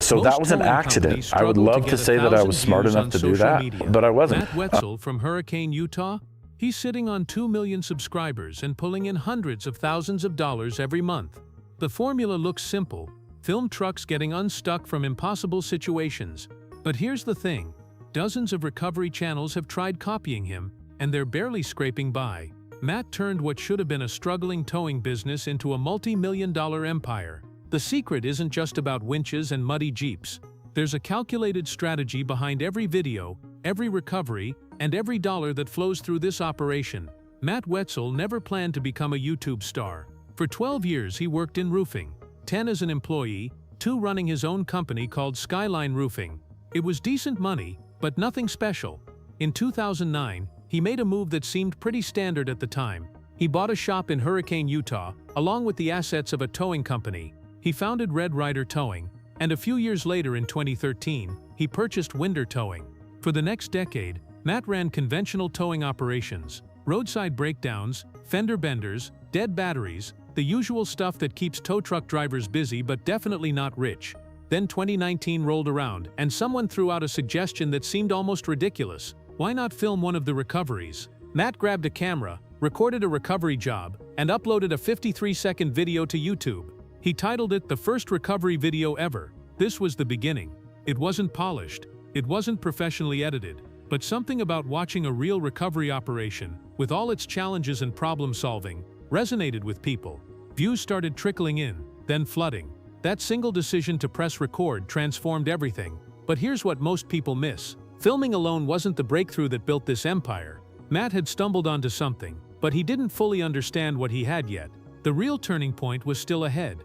So that was an accident. I would love to say that I was smart enough to do that, but I wasn't. Matt Wetzel from Hurricane, Utah, he's sitting on 2 million subscribers and pulling in hundreds of thousands of dollars every month. The formula looks simple: film trucks getting unstuck from impossible situations. But here's the thing: dozens of recovery channels have tried copying him, and they're barely scraping by. Matt turned what should have been a struggling towing business into a multi-million-dollar empire. The secret isn't just about winches and muddy Jeeps. There's a calculated strategy behind every video, every recovery, and every dollar that flows through this operation. Matt Wetzel never planned to become a YouTube star. For 12 years he worked in roofing, 10 as an employee, 2 running his own company called Skyline Roofing. It was decent money, but nothing special. In 2009, he made a move that seemed pretty standard at the time. He bought a shop in Hurricane, Utah, along with the assets of a towing company. He founded Red Ryder Towing, and a few years later in 2013, he purchased Windsor Towing. For the next decade, Matt ran conventional towing operations, roadside breakdowns, fender benders, dead batteries, the usual stuff that keeps tow truck drivers busy but definitely not rich. Then 2019 rolled around, and someone threw out a suggestion that seemed almost ridiculous. Why not film one of the recoveries? Matt grabbed a camera, recorded a recovery job, and uploaded a 53-second video to YouTube. He titled it "The First Recovery Video Ever." This was the beginning. It wasn't polished, it wasn't professionally edited, but something about watching a real recovery operation, with all its challenges and problem-solving, resonated with people. Views started trickling in, then flooding. That single decision to press record transformed everything. But here's what most people miss. Filming alone wasn't the breakthrough that built this empire. Matt had stumbled onto something, but he didn't fully understand what he had yet. The real turning point was still ahead.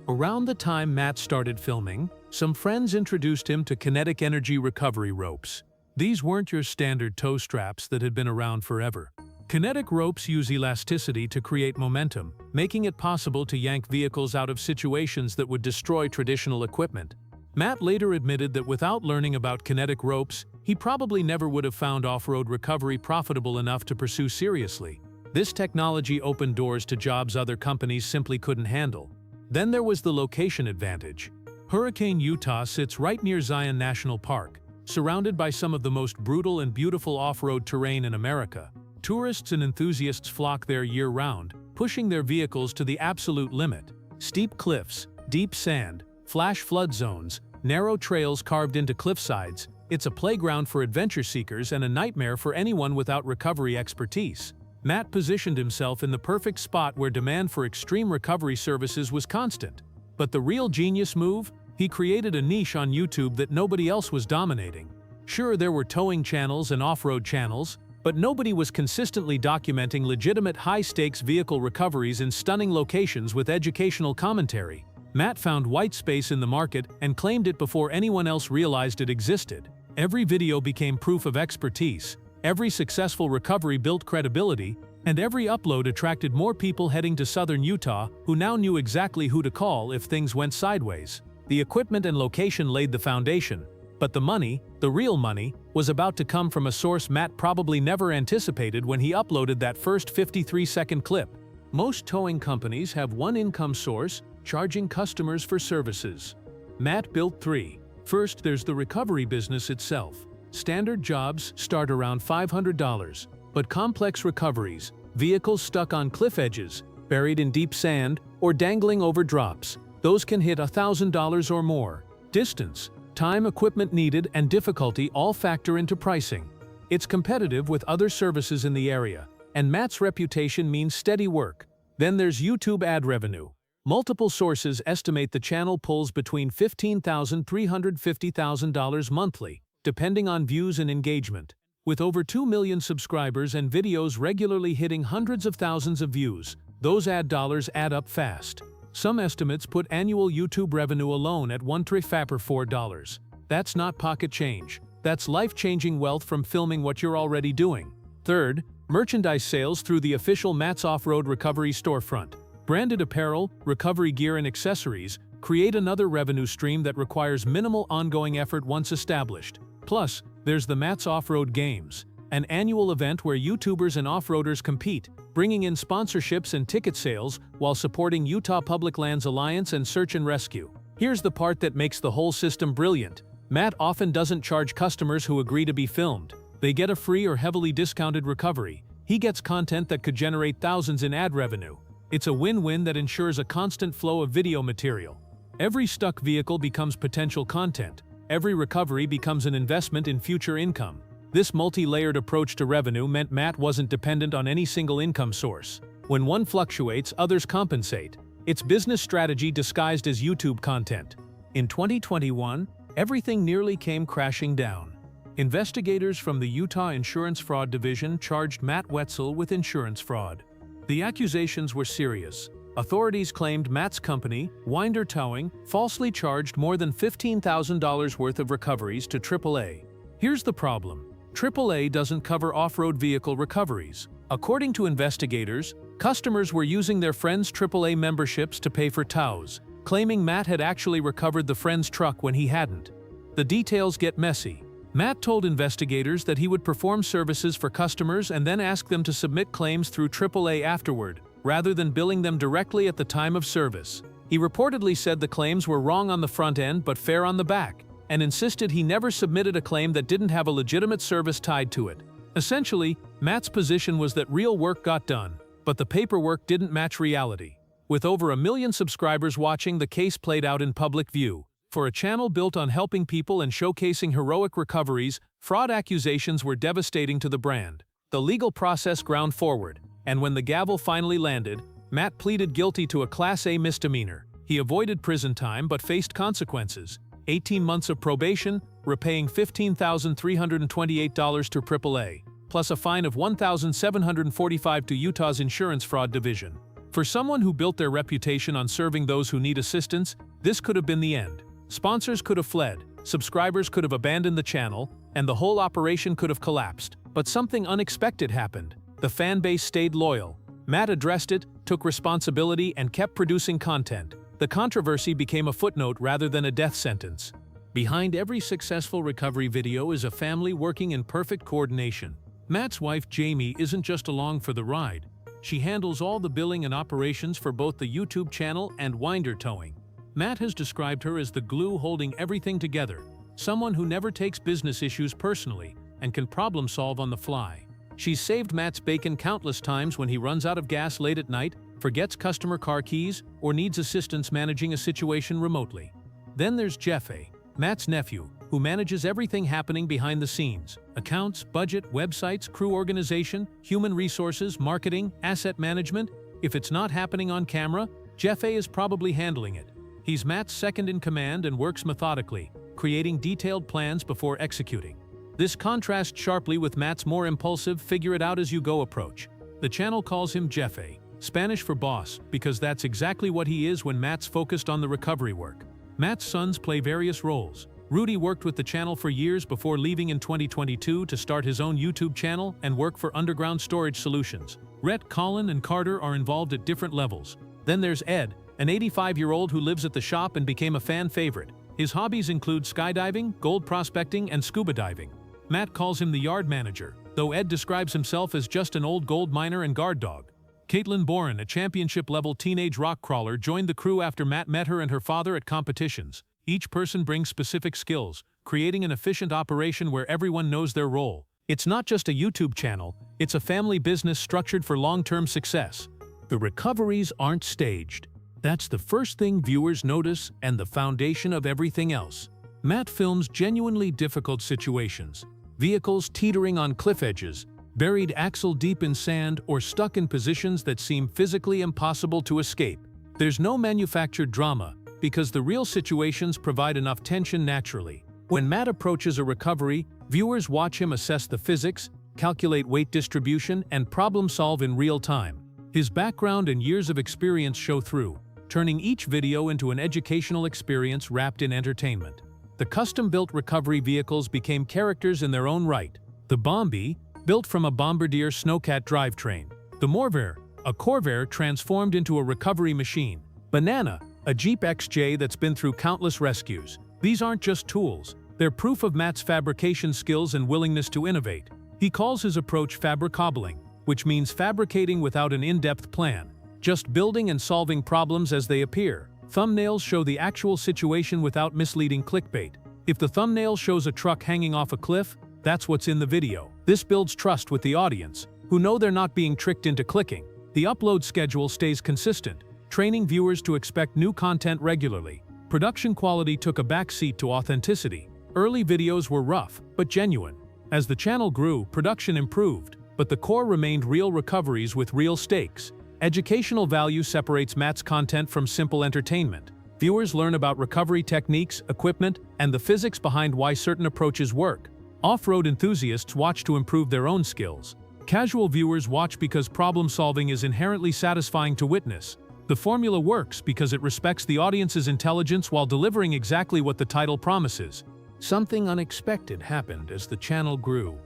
Around the time Matt started filming, some friends introduced him to kinetic energy recovery ropes. These weren't your standard tow straps that had been around forever. Kinetic ropes use elasticity to create momentum, making it possible to yank vehicles out of situations that would destroy traditional equipment. Matt later admitted that without learning about kinetic ropes, he probably never would have found off-road recovery profitable enough to pursue seriously. This technology opened doors to jobs other companies simply couldn't handle. Then there was the location advantage. Hurricane, Utah sits right near Zion National Park, surrounded by some of the most brutal and beautiful off-road terrain in America. Tourists and enthusiasts flock there year-round, pushing their vehicles to the absolute limit. Steep cliffs, deep sand, flash flood zones, narrow trails carved into cliffsides. It's a playground for adventure seekers and a nightmare for anyone without recovery expertise. Matt positioned himself in the perfect spot where demand for extreme recovery services was constant. But the real genius move? He created a niche on YouTube that nobody else was dominating. Sure, there were towing channels and off-road channels, but nobody was consistently documenting legitimate high-stakes vehicle recoveries in stunning locations with educational commentary. Matt found white space in the market and claimed it before anyone else realized it existed. Every video became proof of expertise. Every successful recovery built credibility, and every upload attracted more people heading to southern Utah who now knew exactly who to call if things went sideways. The equipment and location laid the foundation, but the money, the real money, was about to come from a source Matt probably never anticipated when he uploaded that first 53-second clip. Most towing companies have one income source: charging customers for services. Matt built 3. First, there's the recovery business itself. Standard jobs start around $500, but complex recoveries, vehicles stuck on cliff edges, buried in deep sand, or dangling over drops, those can hit $1,000 or more. Distance, time, equipment needed, and difficulty all factor into pricing. It's competitive with other services in the area, and Matt's reputation means steady work. Then there's YouTube ad revenue. Multiple sources estimate the channel pulls between $15,000 and $350,000 monthly, depending on views and engagement. With over 2 million subscribers and videos regularly hitting hundreds of thousands of views, those ad dollars add up fast. Some estimates put annual YouTube revenue alone at $1,354. That's not pocket change. That's life-changing wealth from filming what you're already doing. Third, merchandise sales through the official Matt's Off-Road Recovery storefront. Branded apparel, recovery gear, and accessories create another revenue stream that requires minimal ongoing effort once established. Plus, there's the Matt's Off-Road Games, an annual event where YouTubers and off-roaders compete, bringing in sponsorships and ticket sales while supporting Utah Public Lands Alliance and Search and Rescue. Here's the part that makes the whole system brilliant. Matt often doesn't charge customers who agree to be filmed. They get a free or heavily discounted recovery. He gets content that could generate thousands in ad revenue. It's a win-win that ensures a constant flow of video material. Every stuck vehicle becomes potential content. Every recovery becomes an investment in future income. This multi-layered approach to revenue meant Matt wasn't dependent on any single income source. When one fluctuates, others compensate. It's business strategy disguised as YouTube content. In 2021, everything nearly came crashing down. Investigators from the Utah Insurance Fraud Division charged Matt Wetzel with insurance fraud. The accusations were serious. Authorities claimed Matt's company, Red Ryder Towing, falsely charged more than $15,000 worth of recoveries to AAA. Here's the problem. AAA doesn't cover off-road vehicle recoveries. According to investigators, customers were using their friends' AAA memberships to pay for tows, claiming Matt had actually recovered the friend's truck when he hadn't. The details get messy. Matt told investigators that he would perform services for customers and then ask them to submit claims through AAA afterward, rather than billing them directly at the time of service. He reportedly said the claims were wrong on the front end but fair on the back, and insisted he never submitted a claim that didn't have a legitimate service tied to it. Essentially, Matt's position was that real work got done, but the paperwork didn't match reality. With over 1 million subscribers watching, the case played out in public view. For a channel built on helping people and showcasing heroic recoveries, fraud accusations were devastating to the brand. The legal process ground forward, and when the gavel finally landed, Matt pleaded guilty to a Class A misdemeanor. He avoided prison time but faced consequences: 18 months of probation, repaying $15,328 to AAA, plus a fine of $1,745 to Utah's Insurance Fraud Division. For someone who built their reputation on serving those who need assistance, this could have been the end. Sponsors could have fled, subscribers could have abandoned the channel, and the whole operation could have collapsed. But something unexpected happened. The fan base stayed loyal. Matt addressed it, took responsibility, and kept producing content. The controversy became a footnote rather than a death sentence. Behind every successful recovery video is a family working in perfect coordination. Matt's wife, Jamie, isn't just along for the ride. She handles all the billing and operations for both the YouTube channel and Red Ryder Towing. Matt has described her as the glue holding everything together, someone who never takes business issues personally and can problem solve on the fly. She's saved Matt's bacon countless times when he runs out of gas late at night, forgets customer car keys, or needs assistance managing a situation remotely. Then there's Jeffy, Matt's nephew, who manages everything happening behind the scenes: accounts, budget, websites, crew organization, human resources, marketing, asset management. If it's not happening on camera, Jeffy is probably handling it. He's Matt's second in command and works methodically, creating detailed plans before executing. This contrasts sharply with Matt's more impulsive, figure-it-out-as-you-go approach. The channel calls him Jeffy, Spanish for boss, because that's exactly what he is when Matt's focused on the recovery work. Matt's sons play various roles. Rudy worked with the channel for years before leaving in 2022 to start his own YouTube channel and work for Underground Storage Solutions. Rhett, Colin, and Carter are involved at different levels. Then there's Ed, an 85-year-old who lives at the shop and became a fan favorite. His hobbies include skydiving, gold prospecting, and scuba diving. Matt calls him the yard manager, though Ed describes himself as just an old gold miner and guard dog. Caitlin Boren, a championship-level teenage rock crawler, joined the crew after Matt met her and her father at competitions. Each person brings specific skills, creating an efficient operation where everyone knows their role. It's not just a YouTube channel, it's a family business structured for long-term success. The recoveries aren't staged. That's the first thing viewers notice and the foundation of everything else. Matt films genuinely difficult situations: vehicles teetering on cliff edges, buried axle-deep in sand, or stuck in positions that seem physically impossible to escape. There's no manufactured drama, because the real situations provide enough tension naturally. When Matt approaches a recovery, viewers watch him assess the physics, calculate weight distribution, and problem-solve in real time. His background and years of experience show through, turning each video into an educational experience wrapped in entertainment. The custom-built recovery vehicles became characters in their own right. The Bombi, built from a Bombardier Snowcat drivetrain. The Morvair, a Corvair transformed into a recovery machine. Banana, a Jeep XJ that's been through countless rescues. These aren't just tools, they're proof of Matt's fabrication skills and willingness to innovate. He calls his approach fabricobbling, which means fabricating without an in-depth plan, just building and solving problems as they appear. Thumbnails show the actual situation without misleading clickbait. If the thumbnail shows a truck hanging off a cliff, that's what's in the video. This builds trust with the audience, who know they're not being tricked into clicking. The upload schedule stays consistent, training viewers to expect new content regularly. Production quality took a backseat to authenticity. Early videos were rough, but genuine. As the channel grew, production improved, but the core remained real recoveries with real stakes. Educational value separates Matt's content from simple entertainment. Viewers learn about recovery techniques, equipment, and the physics behind why certain approaches work. Off-road enthusiasts watch to improve their own skills. Casual viewers watch because problem-solving is inherently satisfying to witness. The formula works because it respects the audience's intelligence while delivering exactly what the title promises. Something unexpected happened as the channel grew.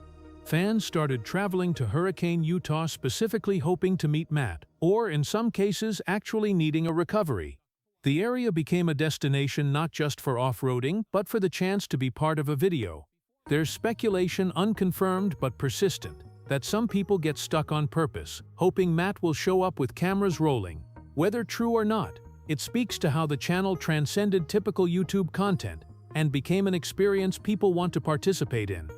Fans started traveling to Hurricane, Utah specifically hoping to meet Matt, or in some cases actually needing a recovery. The area became a destination not just for off-roading, but for the chance to be part of a video. There's speculation, unconfirmed but persistent, that some people get stuck on purpose, hoping Matt will show up with cameras rolling. Whether true or not, it speaks to how the channel transcended typical YouTube content and became an experience people want to participate in.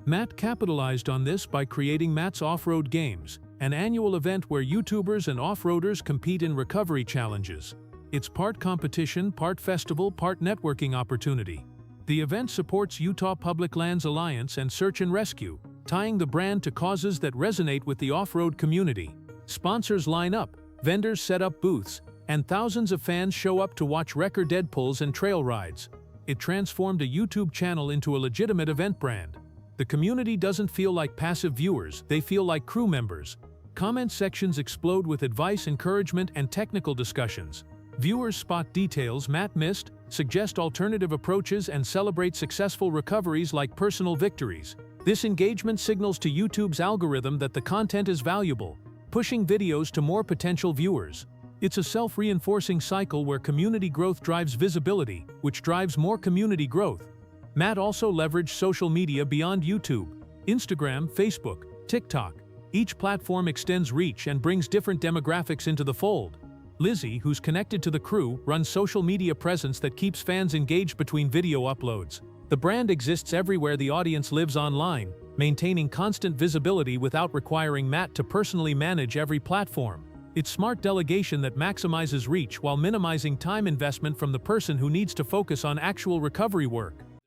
Matt capitalized on this by creating Matt's Off-Road Games, an annual event where YouTubers and off-roaders compete in recovery challenges. It's part competition, part festival, part networking opportunity. The event supports Utah Public Lands Alliance and Search and Rescue, tying the brand to causes that resonate with the off-road community. Sponsors line up, vendors set up booths, and thousands of fans show up to watch record dead pulls and trail rides. It transformed a YouTube channel into a legitimate event brand. The community doesn't feel like passive viewers, they feel like crew members. Comment sections explode with advice, encouragement, and technical discussions. Viewers spot details Matt missed, suggest alternative approaches, and celebrate successful recoveries like personal victories. This engagement signals to YouTube's algorithm that the content is valuable, pushing videos to more potential viewers. It's a self-reinforcing cycle where community growth drives visibility, which drives more community growth. Matt also leveraged social media beyond YouTube. Instagram, Facebook, TikTok. Each platform extends reach and brings different demographics into the fold. Lizzie, who's connected to the crew, runs social media presence that keeps fans engaged between video uploads. The brand exists everywhere the audience lives online, maintaining constant visibility without requiring Matt to personally manage every platform. It's smart delegation that maximizes reach while minimizing time investment from the person who needs to focus on actual recovery work.